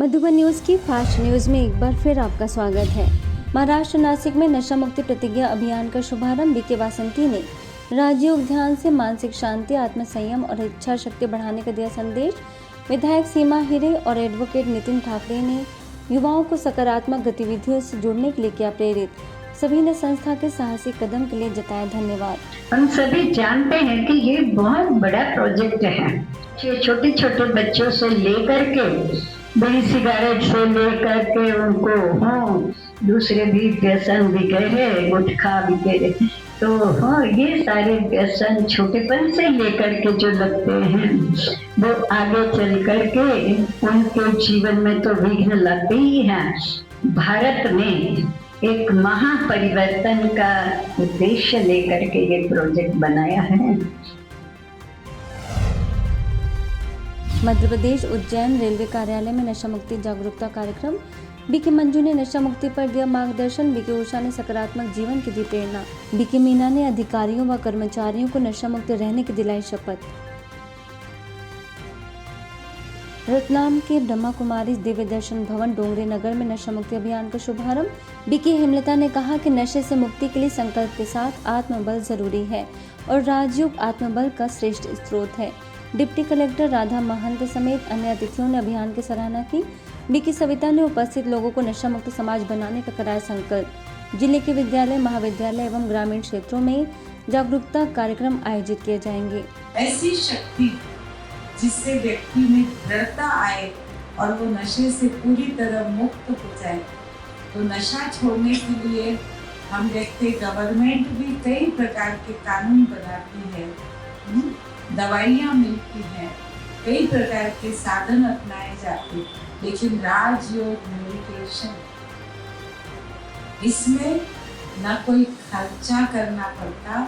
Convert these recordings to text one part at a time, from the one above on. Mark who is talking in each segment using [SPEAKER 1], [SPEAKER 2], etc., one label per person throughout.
[SPEAKER 1] Madhuban news की fast news में एक बार फिर आपका स्वागत है। महाराष्ट्र नासिक में नशा मुक्ति प्रतिज्ञा अभियान का शुभारंभ बीके वासंती ने राजयोग ध्यान से मानसिक शांति, आत्मसंयम और इच्छा शक्ति बढ़ाने का दिया संदेश। विधायक सीमा हिरे और एडवोकेट नितिन ठाकरे ने युवाओं को सकारात्मक गतिविधियों से जुड़ने के लिए किया प्रेरित। सभी ने संस्था के साहसिक कदम के लिए जताया धन्यवाद।
[SPEAKER 2] हम सभी जानते हैं कि ये बहुत बड़ा प्रोजेक्ट है। छोटे छोटे बच्चों से लेकर के बीड़ी सिगरेट से लेकर के उनको दूसरे भी व्यसन बिके है, गुटखा बिके है, तो ये सारे व्यसन छोटेपन से लेकर के जो लगते हैं वो आगे चल कर के उनके जीवन में तो विघ्न लगते ही हैं। भारत में एक महापरिवर्तन का उद्देश्य लेकर के ये प्रोजेक्ट बनाया है।
[SPEAKER 1] मध्य प्रदेश उज्जैन रेलवे कार्यालय में नशा मुक्ति जागरूकता कार्यक्रम। बीके मंजू ने नशा मुक्ति पर दिया मार्गदर्शन। बीके उषा ने सकारात्मक जीवन की दी प्रेरणा। बीके मीना ने अधिकारियों व कर्मचारियों को नशा मुक्त रहने की दिलाई शपथ। रतलाम के ब्रह्मा कुमारी दिव्य दर्शन भवन डोंगरी नगर में नशा मुक्ति अभियान का शुभारंभ। बीके हेमलता ने कहा कि नशे से मुक्ति के लिए संकल्प के साथ आत्मबल जरूरी है और राजयोग आत्मबल का श्रेष्ठ स्रोत है। डिप्टी कलेक्टर राधा महंत समेत अन्य अतिथियों ने अभियान की सराहना की। बीके सविता ने उपस्थित लोगों को नशा मुक्त समाज बनाने का कराया संकल्प। जिले के विद्यालय, महाविद्यालय एवं ग्रामीण क्षेत्रों में जागरूकता कार्यक्रम आयोजित किए जाएंगे।
[SPEAKER 3] ऐसी शक्ति जिससे व्यक्ति में दृढ़ता आए और वो नशे से पूरी तरह मुक्त हो जाए। तो नशा छोड़ने के लिए हम देखते गवर्नमेंट भी कई प्रकार के कानून बनाती है, दवाइयाँ मिलती हैं, कई प्रकार के साधन अपनाए जाते, लेकिन राजयोग मेडिटेशन इसमें ना कोई खर्चा करना पड़ता,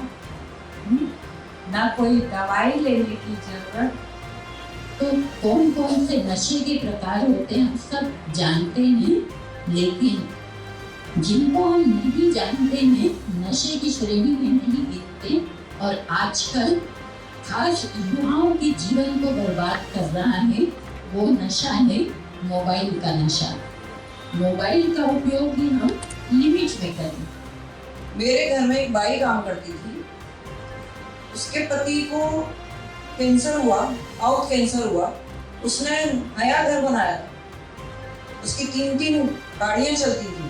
[SPEAKER 3] ना कोई दवाई लेने की जरूरत।
[SPEAKER 4] तो कौन कौन से नशे के प्रकार होते हैं हम सब जानते हैं, लेकिन जिनको हम नहीं जानते हैं नशे की श्रेणी में नहीं गिनते। और आजकल खास युवाओं के जीवन को बर्बाद कर रहा है वो नशा है मोबाइल का नशा। मोबाइल का उपयोग भी हम लिमिट में करें।
[SPEAKER 5] मेरे घर में एक बाई काम करती थी, उसके पति को कैंसर हुआ, माउथ कैंसर हुआ। उसने नया घर बनाया था, उसकी 3 गाड़ियां चलती थी,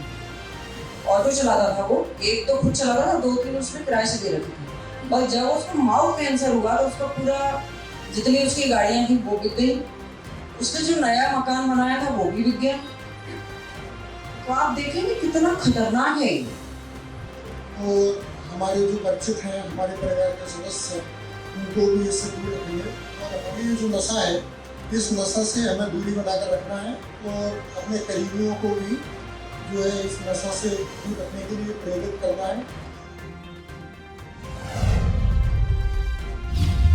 [SPEAKER 5] ऑटो चलाता था वो, एक तो खुद चलाता था, 2-3 उसने किराए से दे रखी थी। और जब उसको माउथ कैंसर हुआ तो उसका पूरा जितनी उसकी गाड़ियां थी वो बिक गई। उसने जो नया मकान बनाया था वो भी बिक गया। तो आप देखेंगे कितना खतरनाक है ये।
[SPEAKER 6] और हमारे जो बच्चे हैं, हमारे परिवार के सदस्य हैं, उनको भी इससे दूर रखेंगे। और हमारी ये जो नशा है, इस नशा से हमें दूरी बनाकर रखना है और अपने करीबियों को भी जो है इस नशा से दूर रखने के लिए प्रेरित करना है।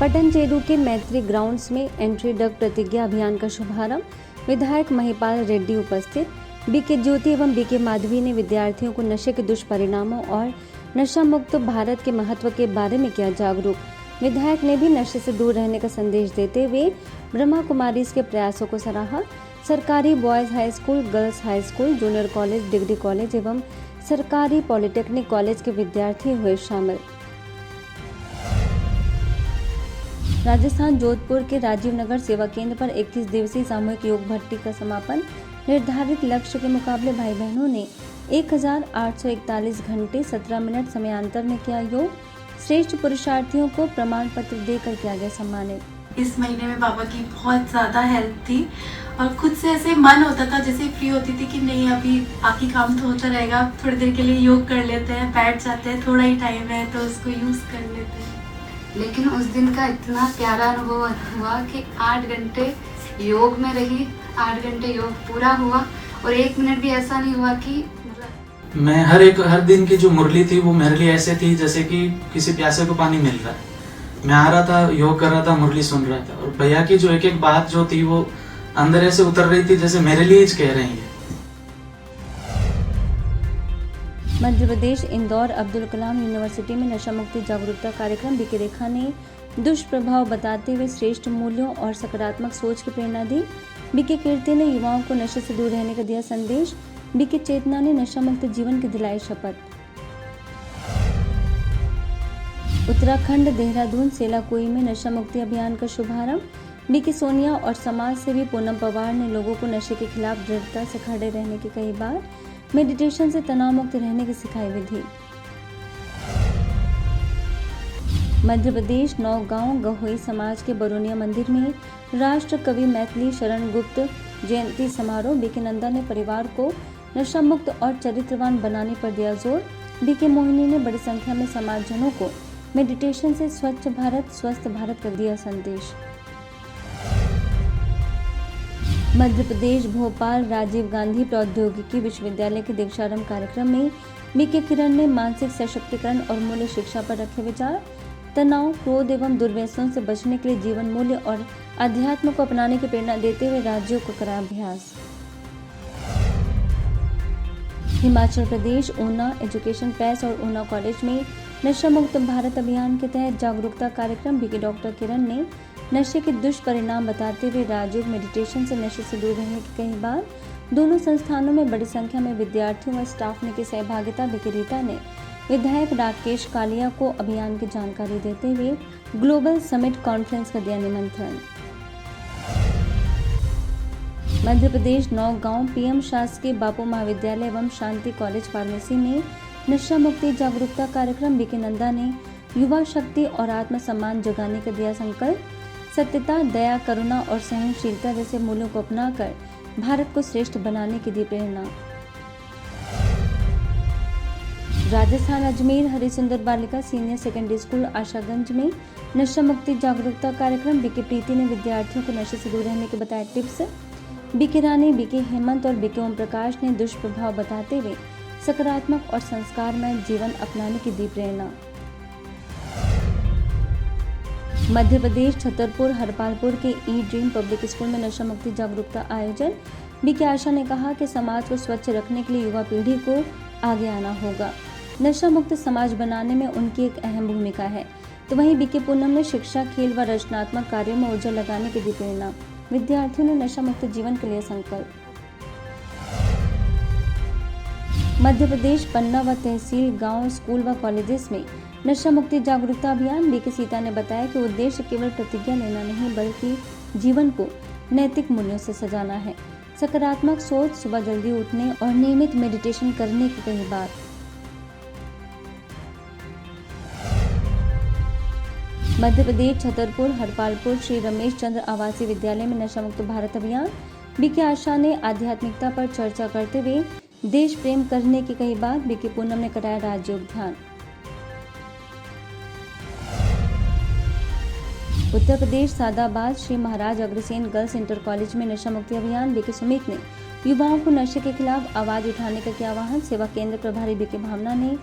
[SPEAKER 1] पटन चेरू के मैत्री ग्राउंड्स में एंट्री ड्रग प्रतिज्ञा अभियान का शुभारंभ। विधायक महिपाल रेड्डी उपस्थित। बीके ज्योति एवं बीके माधवी ने विद्यार्थियों को नशे के दुष्परिणामों और नशा मुक्त भारत के महत्व के बारे में किया जागरूक। विधायक ने भी नशे से दूर रहने का संदेश देते हुए ब्रह्मा कुमारीज के प्रयासों को सराहा। सरकारी boys high school, girls high school, junior college, degree college एवं सरकारी पॉलिटेक्निक कॉलेज के विद्यार्थी हुए शामिल। राजस्थान जोधपुर के राजीव नगर सेवा केंद्र पर 31 दिवसीय सामूहिक योग भट्टी का समापन। निर्धारित लक्ष्य के मुकाबले भाई बहनों ने 1841 घंटे 17 मिनट समयांतर में किया योग। श्रेष्ठ पुरुषार्थियों को प्रमाण पत्र देकर किया गया सम्मानित।
[SPEAKER 7] इस महीने में पापा की बहुत ज़्यादा हेल्थ थी और खुद से ऐसे मन होता था, जैसे फ्री होती थी कि नहीं अभी बाकी काम तो होता रहेगा, थोड़ी देर के लिए योग कर लेते हैं, बैठ जाते हैं, थोड़ा ही टाइम है तो उसको यूज़ कर लेते हैं।
[SPEAKER 8] लेकिन उस दिन का इतना प्यारा अनुभव हुआ कि 8 घंटे योग में रही, 8 घंटे योग पूरा हुआ और 1 मिनट भी ऐसा नहीं हुआ कि
[SPEAKER 9] मैं हर दिन की जो मुरली थी वो मेरे लिए ऐसे थी जैसे कि किसी प्यासे को पानी मिल रहा है। मैं आ रहा था, योग कर रहा था, मुरली सुन रहा था और भैया की जो एक बात जो थी वो अंदर ऐसे उतर रही थी जैसे मेरे लिए ही कह रही है।
[SPEAKER 1] मध्य प्रदेश इंदौर अब्दुल कलाम यूनिवर्सिटी में नशा मुक्ति जागरूकता कार्यक्रम। बीके रेखा ने दुष्प्रभाव बताते हुए श्रेष्ठ मूल्यों और सकारात्मक सोच की प्रेरणा दी। बीके कीर्ति ने युवाओं को नशे से दूर रहने का दिया संदेश। बीके चेतना ने नशा मुक्त जीवन की दिलाई शपथ। उत्तराखंड देहरादून सेलाकुई में नशा मुक्ति अभियान का शुभारंभ। बीके सोनिया और समाज सेवी पूनम पवार ने लोगों को नशे के खिलाफ दृढ़ता से खड़े रहने की कई बार, मेडिटेशन से तनाव मुक्त रहने की सिखाई विधि। मध्य प्रदेश नौगांव गहोई समाज के बरोनिया मंदिर में राष्ट्र कवि मैथिली शरण गुप्त जयंती समारोह। बीके नंदा ने परिवार को नशा मुक्त और चरित्रवान बनाने पर दिया जोर। बीके मोहिनी ने बड़ी संख्या में समाजजनों को मेडिटेशन से स्वच्छ भारत स्वस्थ भारत का दिया संदेश। मध्य प्रदेश भोपाल राजीव गांधी प्रौद्योगिकी विश्वविद्यालय के दीक्षांत कार्यक्रम में बीके किरण ने मानसिक सशक्तिकरण और मूल्य शिक्षा पर रखे विचार। तनाव, क्रोध एवं दुर्व्यसनों से बचने के लिए जीवन मूल्य और अध्यात्म को अपनाने की प्रेरणा देते हुए राज्यों को करा अभ्यास। हिमाचल प्रदेश ऊना एजुकेशन प्रेस और ऊना कॉलेज में नशा मुक्त भारत अभियान के तहत जागरूकता कार्यक्रम। बीके डॉक्टर किरण ने नशे के दुष्परिणाम बताते हुए राजयोग मेडिटेशन से नशे से दूर रहने की कही बात। दोनों संस्थानों में बड़ी संख्या में विद्यार्थियों व स्टाफ ने की सहभागिता। बीके रीता ने विधायक राकेश कालिया को अभियान की जानकारी देते हुए ग्लोबल समिट कॉन्फ्रेंस का दिया निमंत्रण। मध्य प्रदेश नौगांव पीएम शासकीय बापू महाविद्यालय एवं शांति कॉलेज फार्मेसी में नशा मुक्ति जागरूकता कार्यक्रम। बीके नंदा ने युवा शक्ति और आत्मसम्मान जगाने का दिया संकल्प। सत्यता, दया, करुणा और सहनशीलता जैसे मूल्यों को अपनाकर भारत को श्रेष्ठ बनाने की दी प्रेरणा। राजस्थान अजमेर हरिसुंदर बालिका सीनियर सेकेंडरी स्कूल आशागंज में नशा मुक्ति जागरूकता कार्यक्रम। बीके प्रीति ने विद्यार्थियों को नशे से दूर रहने के बताए टिप्स। बीके रानी, बीके हेमंत और बीके ओम प्रकाश ने दुष्प्रभाव बताते हुए सकारात्मक और संस्कारमय जीवन अपनाने की दी प्रेरणा। मध्य प्रदेश छतरपुर हरपालपुर के ई ड्रीम पब्लिक स्कूल में नशा मुक्ति जागरूकता आयोजन। बीके आशा ने कहा कि समाज को स्वच्छ रखने के लिए युवा पीढ़ी को आगे आना होगा। नशा मुक्त समाज बनाने में उनकी एक अहम भूमिका है। तो वहीं बीके पूनम ने शिक्षा, खेल व रचनात्मक कार्यों में ऊर्जा लगाने की दी प्रेरणा। विद्यार्थियों ने नशा मुक्त जीवन के लिए संकल्प। मध्य प्रदेश पन्ना व तहसील गांव स्कूल व कॉलेजेस में नशा मुक्ति जागरूकता अभियान। बीके सीता ने बताया कि उद्देश्य केवल प्रतिज्ञा लेना नहीं बल्कि जीवन को नैतिक मूल्यों से सजाना है। सकारात्मक सोच, सुबह जल्दी उठने और नियमित मेडिटेशन करने की कही बात। मध्य प्रदेश छतरपुर हरपालपुर श्री रमेश चंद्र आवासीय विद्यालय में नशा मुक्त भारत अभियान। बीके आशा ने आध्यात्मिकता पर चर्चा करते हुए देश प्रेम करने की कही बात। बीके पूनम ने कराया राजयोग ध्यान। Uttar Pradesh Sadabad Shri Maharaj Agrasen girls inter college में नशा मुक्ति अभियान। बीके सुमित ने युवाओं को नशे के खिलाफ आवाज उठाने का किया आह्वान। सेवा केंद्र प्रभारी बीके भावना ने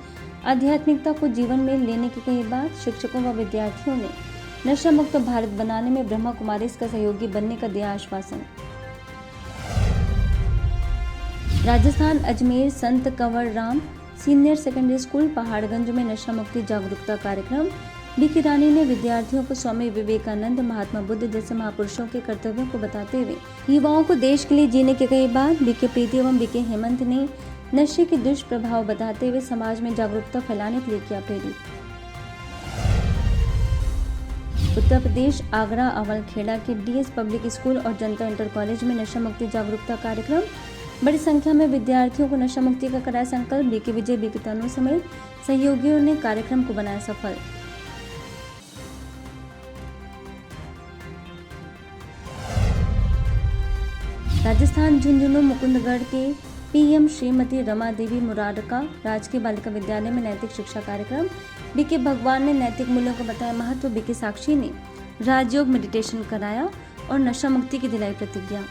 [SPEAKER 1] आध्यात्मिकता को जीवन में लेने की कही बात। शिक्षकों व विद्यार्थियों ने नशा मुक्त भारत बनाने में ब्रह्मा कुमारीज का सहयोगी बनने का दिया आश्वासन। राजस्थान अजमेर संत Kanwar Ram senior secondary school Paharganj में नशा मुक्ति जागरूकता कार्यक्रम। बीके रानी ने विद्यार्थियों को स्वामी विवेकानंद, महात्मा बुद्ध जैसे महापुरुषों के कर्तव्यों को बताते हुए युवाओं को देश के लिए जीने की कही बात। बीके प्रीति एवं बीके हेमंत ने नशे के दुष्प्रभाव बताते हुए समाज में जागरूकता फैलाने के लिए किया प्रेरित। उत्तर प्रदेश आगरा अवलखेड़ा के डीएस पब्लिक स्कूल और जनता इंटर कॉलेज में नशा मुक्ति जागरूकता कार्यक्रम। बड़ी संख्या में विद्यार्थियों को नशा मुक्ति का कराया संकल्प। बीके विजय, बीके तनु समेत सहयोगियों ने कार्यक्रम को बनाया सफल। राजस्थान झुंझुनू मुकुंदगढ़ के पीएम श्रीमती रमा देवी मुरारका राजकीय बालिका विद्यालय में नैतिक शिक्षा कार्यक्रम। बीके भगवान ने नैतिक मूल्यों का बताया महत्व। बीके साक्षी ने राजयोग मेडिटेशन कराया और नशा मुक्ति की दिलाई प्रतिज्ञा।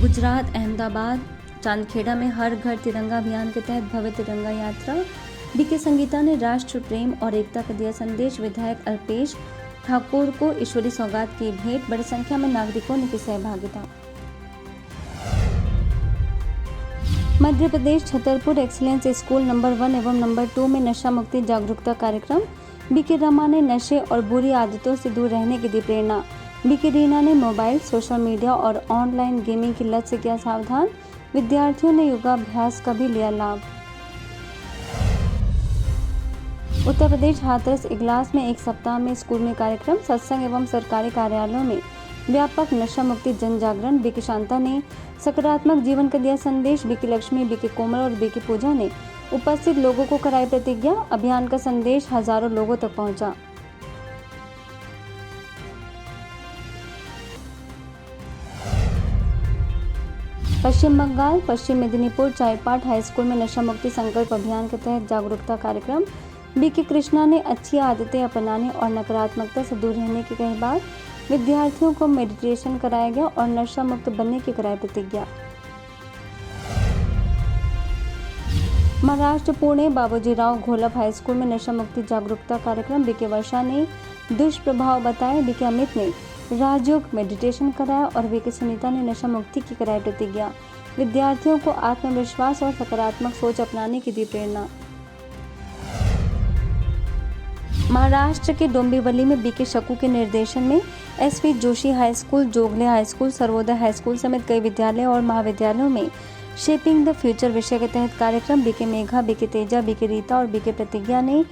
[SPEAKER 1] गुजरात अहमदाबाद चांदखेड़ा में हर घर तिरंगा अभियान के तहत भव्य तिरंगा यात्रा। बीके संगीता ने राष्ट्र प्रेम और एकता का दिया संदेश। विधायक अल्पेश ठाकुर को ईश्वरी सौगात की भेंट। बड़ी संख्या में नागरिकों ने की सहभागिता। Madhya Pradesh Chhatarpur excellence school number 1 एवं नंबर 2 में नशा मुक्ति जागरूकता कार्यक्रम। बीके रमा ने नशे और बुरी आदतों से दूर रहने की दी प्रेरणा। बीके रीना ने मोबाइल, सोशल मीडिया और ऑनलाइन गेमिंग की लत से किया सावधान। विद्यार्थियों ने योगाभ्यास का भी लिया लाभ। उत्तर प्रदेश हाथरस इगलास में एक सप्ताह में स्कूल में कार्यक्रम, सत्संग एवं सरकारी कार्यालयों में व्यापक नशा मुक्ति जन जागरण। बीके शांता ने सकारात्मक जीवन का दिया संदेश। बीके लक्ष्मी, बीके कोमल और बीके पूजा ने उपस्थित लोगों को कराई प्रतिज्ञा। अभियान का संदेश हजारों लोगों तक पहुंचा। पश्चिम बंगाल पश्चिम मेदिनीपुर चाईपाट हाई स्कूल में नशा मुक्ति संकल्प अभियान के तहत जागरूकता कार्यक्रम। बीके कृष्णा ने अच्छी आदतें अपनाने और नकारात्मकता से दूर रहने की कही बात। विद्यार्थियों को मेडिटेशन कराया गया और नशा मुक्त बनने की कराई प्रतिज्ञा। महाराष्ट्र पुणे बाबूजीराव घोलप हाई स्कूल में नशा मुक्ति जागरूकता कार्यक्रम। बीके वर्षा ने दुष्प्रभाव बताए। बीके अमित ने राजयोग मेडिटेशन कराया और बीके सुनीता ने नशा मुक्ति की कराई प्रतिज्ञा। विद्यार्थियों को आत्मविश्वास और सकारात्मक सोच अपनाने की दी प्रेरणा। महाराष्ट्र के डोंबिवली में बीके शकू के निर्देशन में SV Joshi high school, Jogle high school, Sarvodaya high school समेत कई विद्यालयों और महाविद्यालयों में शेपिंग द फ्यूचर विषय के तहत कार्यक्रम। BK Megha, BK Teja, BK Rita और बीके प्रतिज्ञा ने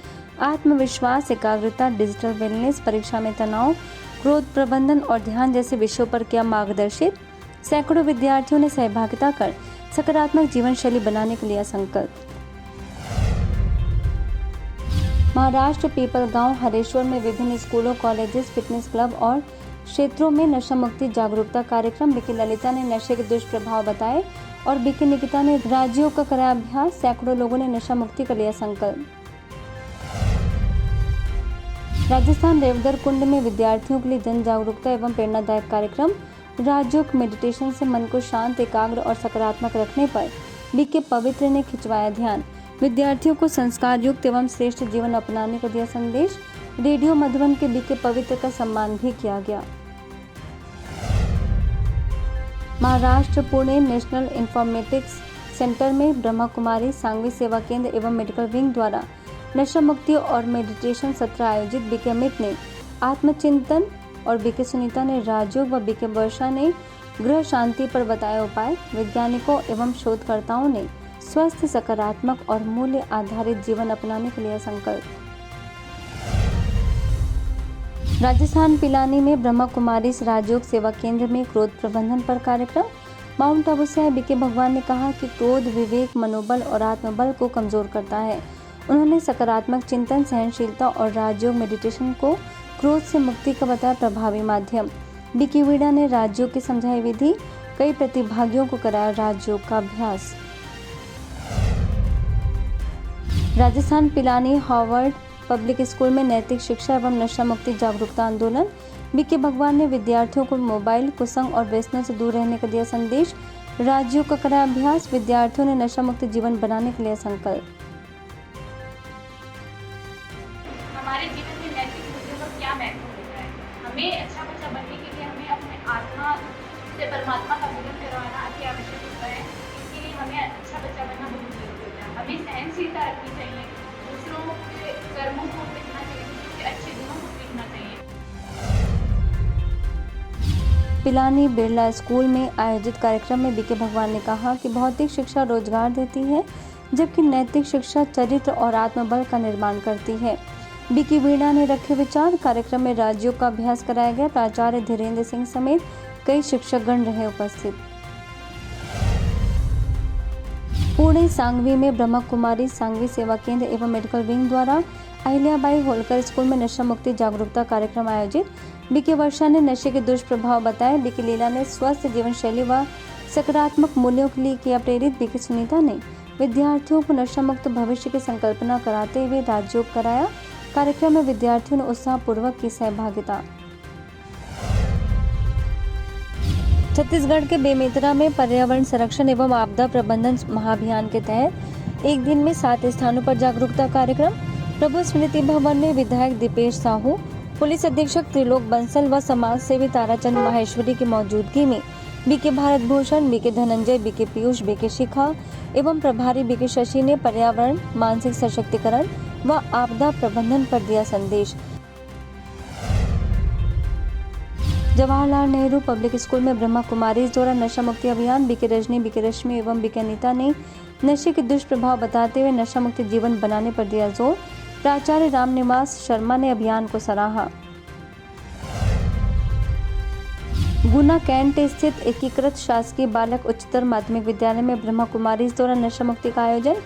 [SPEAKER 1] आत्मविश्वास, एकाग्रता, डिजिटल वेलनेस, परीक्षा में तनाव, क्रोध प्रबंधन और ध्यान जैसे विषयों पर किया मार्गदर्शित। सैकड़ों विद्यार्थियों ने सहभागिता कर सकारात्मक जीवन शैली बनाने के लिए संकल्प। महाराष्ट्र पीपलगांव हरेश्वर में विभिन्न स्कूलों, कॉलेजेस, फिटनेस क्लब और क्षेत्रों में नशा मुक्ति जागरूकता कार्यक्रम। बीके ललिता ने नशे के दुष्प्रभाव बताए और बीके निकिता ने राज्यों का कराया अभ्यास। सैकड़ों लोगों ने नशा मुक्ति का लिया संकल्प। राजस्थान देवधर कुंड में विद्यार्थियों के लिए जन जागरूकता एवं प्रेरणादायक कार्यक्रम। राजयोग मेडिटेशन से मन को शांत, एकाग्र और सकारात्मक रखने पर बीके पवित्र ने खिंचवाया ध्यान। विद्यार्थियों को संस्कार युक्त एवं श्रेष्ठ जीवन अपनाने का दिया संदेश। रेडियो मधुबन के बीके पवित्र का सम्मान भी किया गया। Maharashtra Pune national informatics centre में ब्रह्मा कुमारी सांघवी सेवा केंद्र एवं मेडिकल विंग द्वारा नशा मुक्ति और मेडिटेशन सत्र आयोजित। बीके अमित ने आत्मचिंतन और बीके सुनीता ने राजयोग व बीके वर्षा ने गृह शांति पर बताए उपाय। वैज्ञानिकों एवं शोधकर्ताओं ने स्वस्थ, सकारात्मक और मूल्य आधारित जीवन अपनाने के लिए संकल्प। राजस्थान पिलानी में ब्रह्मा कुमारी राजयोग सेवा केंद्र में क्रोध प्रबंधन पर कार्यक्रम। माउंट आबू से बीके भगवान ने कहा कि क्रोध विवेक, मनोबल और आत्मबल को कमजोर करता है। उन्होंने सकारात्मक चिंतन, सहनशीलता और राजयोग मेडिटेशन को क्रोध से मुक्ति का बताया प्रभावी माध्यम। बीके वीणा ने राजयोग की समझाई विधि। कई प्रतिभागियों को कराया राजयोग का अभ्यास। Rajasthan Pilani Harvard public school में नैतिक शिक्षा एवं नशा मुक्ति जागरूकता आंदोलन। बीके भगवान ने विद्यार्थियों को मोबाइल, कुसंग और व्यसनों से दूर रहने का दिया संदेश। राज्यों का कराया अभ्यास। विद्यार्थियों ने नशा मुक्त जीवन बनाने के लिए संकल्प।
[SPEAKER 10] हमारे जीवन में नैतिक मूल्यों का क्या महत्व होता है? हमें अच्छा बच्चा बनने के लिए हमें अपने आत्मा से परमात्मा का मिलन करवाना अति आवश्यक होता है। इसके लिए हमें अच्छा बच्चा बनना बहुत जरूरी होता है। हमें सहनशीलता रखनी चाहिए, दूसरों के कर्मों को देखना चाहिए, दूसरों के अच्छे गुणों को देखना चाहिए।
[SPEAKER 1] पिलानी बिरला स्कूल में आयोजित कार्यक्रम में बीके भगवान ने कहा कि भौतिक शिक्षा रोजगार देती है, जबकि नैतिक शिक्षा चरित्र और आत्मबल का निर्माण करती है। बीके वीणा ने रखे विचार। कार्यक्रम में राज्यों का अभ्यास कराया गया। प्राचार्य धीरेन्द्र सिंह समेत कई शिक्षकगण रहे उपस्थित। पुणे सांघवी में ब्रह्मा कुमारी सांघवी सेवा केंद्र एवं मेडिकल विंग द्वारा अहिल्याबाई होलकर स्कूल में नशा मुक्ति जागरूकता कार्यक्रम आयोजित। बीके वर्षा ने नशे के दुष्प्रभाव बताए। बीके लीला ने स्वस्थ जीवन शैली व सकारात्मक मूल्यों के लिए किया प्रेरित। बीके सुनीता ने विद्यार्थियों को नशा मुक्त भविष्य की संकल्पना कराते हुए राजयोग कराया। कार्यक्रम में विद्यार्थियों ने उत्साहपूर्वक की सहभागिता। छत्तीसगढ़ के बेमेतरा में पर्यावरण संरक्षण एवं आपदा प्रबंधन महाअभियान के तहत एक दिन में 7 स्थानों पर जागरूकता कार्यक्रम। प्रभु स्मृति भवन में विधायक दीपेश साहू, पुलिस अधीक्षक त्रिलोक बंसल व समाज सेवी ताराचंद माहेश्वरी की मौजूदगी में BK Bharat Bhushan, BK Dhananjay, BK Piyush, BK Shikha एवं प्रभारी बीके शशि ने पर्यावरण, मानसिक सशक्तिकरण व आपदा प्रबंधन पर दिया संदेश। जवाहरलाल नेहरू पब्लिक स्कूल में ब्रह्मा कुमारीज द्वारा नशा मुक्ति अभियान। बीके रजनी, बीके रश्मि एवं बीके अनीता ने नशे के दुष्प्रभाव बताते हुए नशा मुक्ति जीवन बनाने पर दिया जोर। प्राचार्य रामनिवास शर्मा ने अभियान को सराहा। गुना कैंट स्थित एकीकृत शासकीय बालक उच्चतर माध्यमिक विद्यालय में ब्रह्मा कुमारीज द्वारा नशा मुक्ति का आयोजन।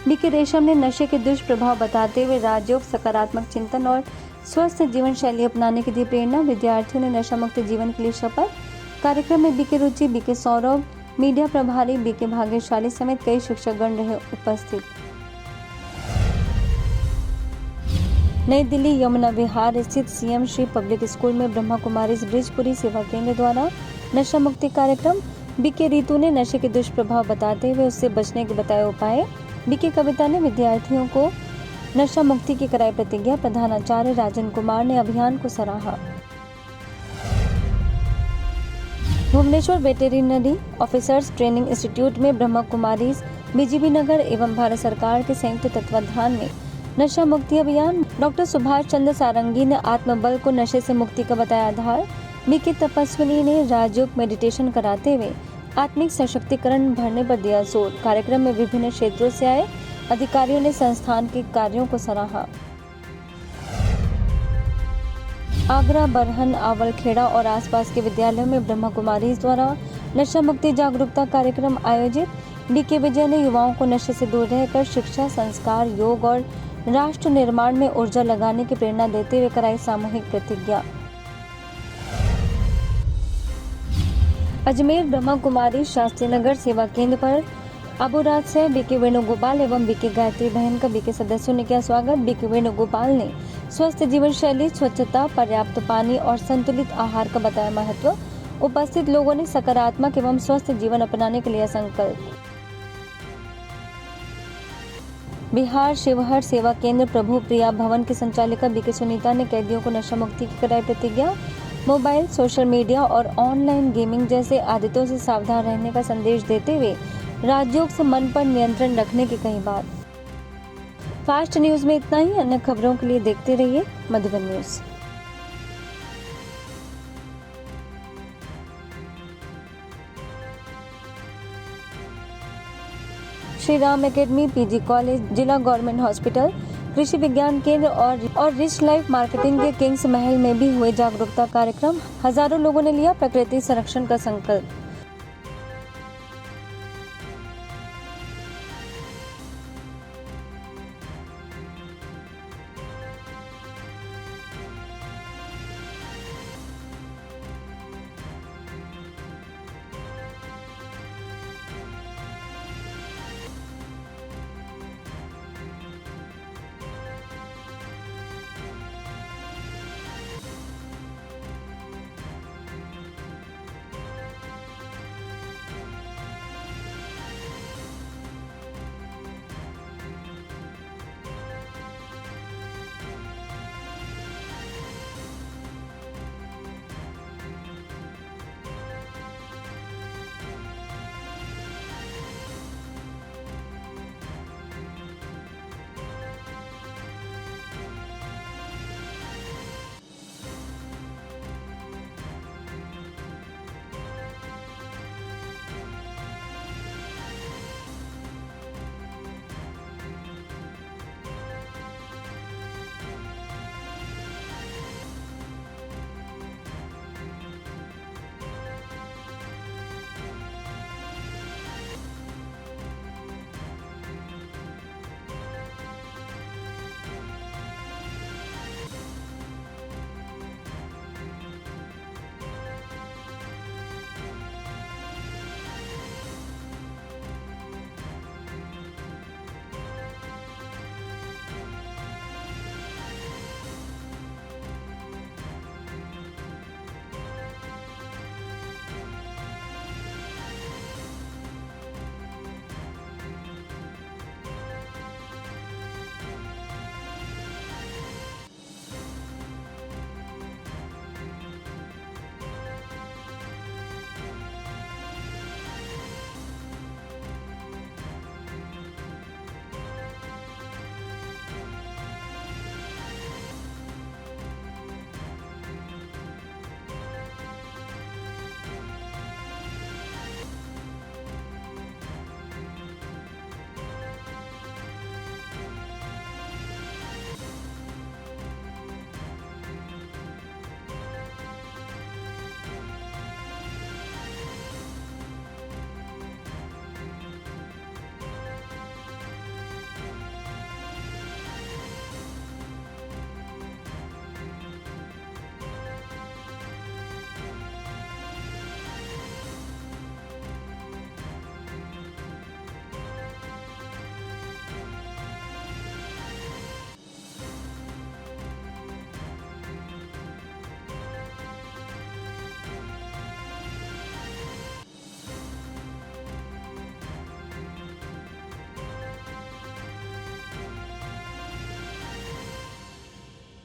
[SPEAKER 1] बीके रेशम ने नशे के दुष्प्रभाव बताते हुए राजयोग, सकारात्मक चिंतन और स्वस्थ जीवन शैली अपनाने की दी प्रेरणा। विद्यार्थियों ने नशा मुक्त जीवन के लिए शपथ। कार्यक्रम में बीके रुचि, बीके सौरभ, मीडिया प्रभारी बीके भाग्यशाली समेत कई शिक्षकगण रहे उपस्थित। नई दिल्ली यमुना विहार स्थित सीएम श्री पब्लिक स्कूल में ब्रह्मा कुमारीज ब्रिजपुरी सेवा केंद्र द्वारा नशा मुक्ति कार्यक्रम। बीके रीतू ने नशे के दुष्प्रभाव बताते हुए उससे बचने के बताए उपाय। बीके कविता ने विद्यार्थियों को नशा मुक्ति की कराई प्रतिज्ञा। प्रधानाचार्य राजन कुमार ने अभियान को सराहा। Bhubaneswar veterinary officers training institute में ब्रह्मा कुमारीज बीजीबी नगर एवं भारत सरकार के संयुक्त तत्वाधान में नशा मुक्ति अभियान। डॉक्टर सुभाष चंद्र सारंगी ने आत्मबल को नशे से मुक्ति का बताया आधार। बीके तपस्विनी ने राजयोग मेडिटेशन कराते हुए आत्मिक सशक्तिकरण भरने पर दिया जोर। कार्यक्रम में विभिन्न क्षेत्रों से आए अधिकारियों ने संस्थान के कार्यों को सराहा। आगरा, बरहन, आवलखेड़ा और आसपास के विद्यालयों में ब्रह्मा कुमारीज द्वारा नशा मुक्ति जागरूकता कार्यक्रम आयोजित। बीके विजय ने युवाओं को नशे से दूर रहकर शिक्षा, संस्कार, योग और राष्ट्र निर्माण में ऊर्जा लगाने की प्रेरणा देते हुए कराई सामूहिक प्रतिज्ञा। अजमेर ब्रह्मा कुमारी शास्त्री नगर सेवा केंद्र पर अबुराज से बीके वेणुगोपाल एवं बीके गायत्री बहन का बीके सदस्यों ने किया स्वागत। बीके वेणुगोपाल ने स्वस्थ जीवन शैली, स्वच्छता, पर्याप्त पानी और संतुलित आहार का बताया महत्व। उपस्थित लोगों ने सकारात्मक एवं स्वस्थ जीवन अपनाने के लिए संकल्प। बिहार शिवहर सेवा केंद्र प्रभु प्रिया भवन की संचालिका बीके सुनीता ने कैदियों को नशा मुक्ति की कराई प्रतिज्ञा। मोबाइल, सोशल मीडिया और ऑनलाइन गेमिंग जैसे आदतों से सावधान रहने का संदेश देते हुए राजयोग से मन पर नियंत्रण रखने की कही बात। फास्ट न्यूज में इतना ही। अन्य खबरों के लिए देखते रहिए Madhuban news. Shri Ram academy, PG college, जिला गवर्नमेंट हॉस्पिटल, कृषि विज्ञान केंद्र और रिच लाइफ मार्केटिंग के किंग्स महल में भी हुए जागरूकता कार्यक्रम। हजारों लोगों ने लिया प्रकृति संरक्षण का संकल्प।